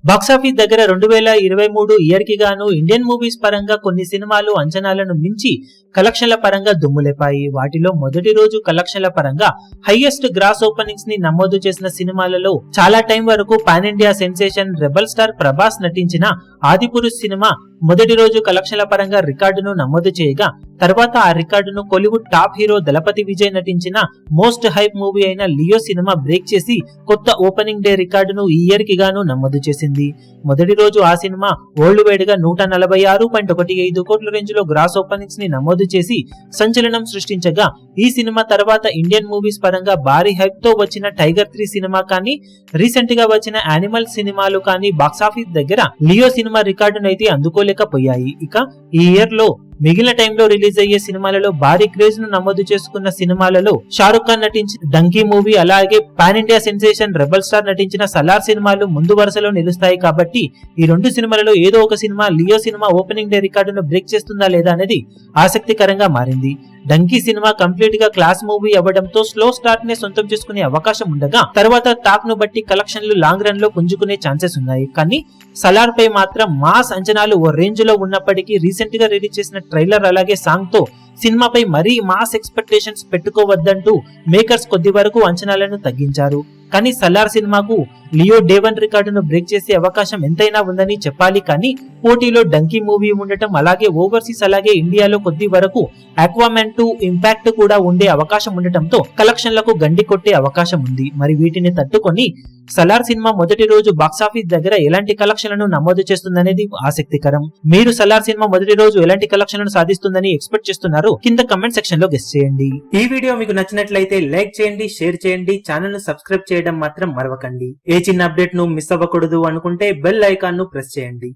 Box office దగ్గర 2023 year కి గాను ఇండియన్ మూవీస్ పరంగా కొన్ని సినిమాలు అంచనాలను మించి కలెక్షన్ల పరంగా దుమ్ములేపాయి. వాటిలో మొదటి రోజు కలెక్షన్ల పరంగా హైయెస్ట్ గ్రాస్ ఓపెనింగ్స్ ని నమోదు చేసిన సినిమాలలో చాలా టైం వరకు pan India sensation rebel star Prabhas నటించిన ఆదిపురుష్ సినిమా మొదటి రోజు కలెక్షన్ల పరంగా రికార్డును నమోదు చేయగా, తర్వాత ఆ రికార్డును కోలీవుడ్ టాప్ హీరో దళపతి విజయ్ నటించిన మోస్ట్ హైప్ మూవీ అయిన లియో సినిమా బ్రేక్ చేసి కొత్త ఓపెనింగ్ డే రికార్డును ఈ ఇయర్ కి గాను నమోదు చేసింది. మొదటి రోజు ఆ సినిమా వరల్డ్ వైడ్ గా 146.15 కోట్ల రేంజ్ లో గ్రాస్ ఓపెనింగ్స్ ని నమోదు చేసి సంచలనం సృష్టించగా, ఈ సినిమా తర్వాత ఇండియన్ మూవీస్ పరంగా భారీ హైప్ తో వచ్చిన టైగర్ 3 సినిమా కానీ, రీసెంట్ గా వచ్చిన యానిమల్ సినిమాలు కానీ బాక్సాఫీస్ దగ్గర లియో సినిమా రికార్డునైతే అందుకోలేకపోయాయి. ఇక ఈ ఇయర్ లో మిగిలిన టైంలో రిలీజ్ అయ్యే సినిమాలలో భారీ క్రేజ్ ను నమోదు చేసుకున్న సినిమాలలో షారుఖ్ ఖాన్ నటించిన డంకీ మూవీ, అలాగే pan India sensation rebel star నటించిన సలార్ సినిమాలు ముందు వరుసలో నిలుస్తాయి. కాబట్టి ఈ రెండు సినిమాలలో ఏదో ఒక cinema Leo cinema opening day రికార్డును బ్రేక్ చేస్తుందా లేదా అనేది ఆసక్తికరంగా మారింది. డంకీ సినిమా కంప్లీట్ గా క్లాస్ మూవీ అవ్వడంతో స్లో స్టార్ట్ ని సొంతం చేసుకునే అవకాశం ఉండగా, తర్వాత టాక్ ను బట్టి కలెక్షన్లు లాంగ్ రన్ లో పుంజుకునే ఛాన్సెస్ ఉన్నాయి. కానీ సలార్ పై మాత్రం మాస్ అంచనాలు ఓ రేంజ్ లో ఉన్నప్పటికీ రీసెంట్ గా రిలీజ్ చేసిన ట్రైలర్ అలాగే సాంగ్ తో సినిమాపై మరీ మాస్ ఎక్స్పెక్టేషన్స్ పెట్టుకోవద్దంటూ మేకర్స్ కొద్ది వరకు అంచనాలను తగ్గించారు. కానీ సలార్ సినిమాకు లియో డే 1 రికార్డును బ్రేక్ చేసే అవకాశం ఎంతైనా ఉందని చెప్పాలి. కానీ పోటీలో డంకీ మూవీ ఉండటం, అలాగే ఓవర్సీస్ అలాగే ఇండియాలో కొద్ది వరకు ఆక్వామ్యాన్ 2 ఇంపాక్ట్ కూడా ఉండే అవకాశం ఉండటంతో కలెక్షన్లకు గండి కొట్టే అవకాశం ఉంది. మరి వీటిని తట్టుకొని సలార్ సినిమా మొదటి రోజు బాక్సాఫీస్ దగ్గర ఎలాంటి కలెక్షన్లను నమోదు చేస్తుందనేది ఆసక్తికరం. మీరు సలార్ సినిమా మొదటి రోజు ఎలాంటి కలెక్షన్లను సాధిస్తుందని ఎక్స్పెక్ట్ చేస్తున్నారు కింద కమెంట్ సెక్షన్ లో గెస్ చేయండి. ఈ వీడియో మీకు నచ్చినట్లయితే లైక్ చేయండి, షేర్ చేయండి, ఛానల్ ను సబ్స్క్రైబ్ చేయడం మాత్రం మరవకండి. ఏ చిన్న అప్డేట్ ను మిస్ అవ్వకూడదు అనుకుంటే బెల్ ఐకాన్ ను ప్రెస్ చేయండి.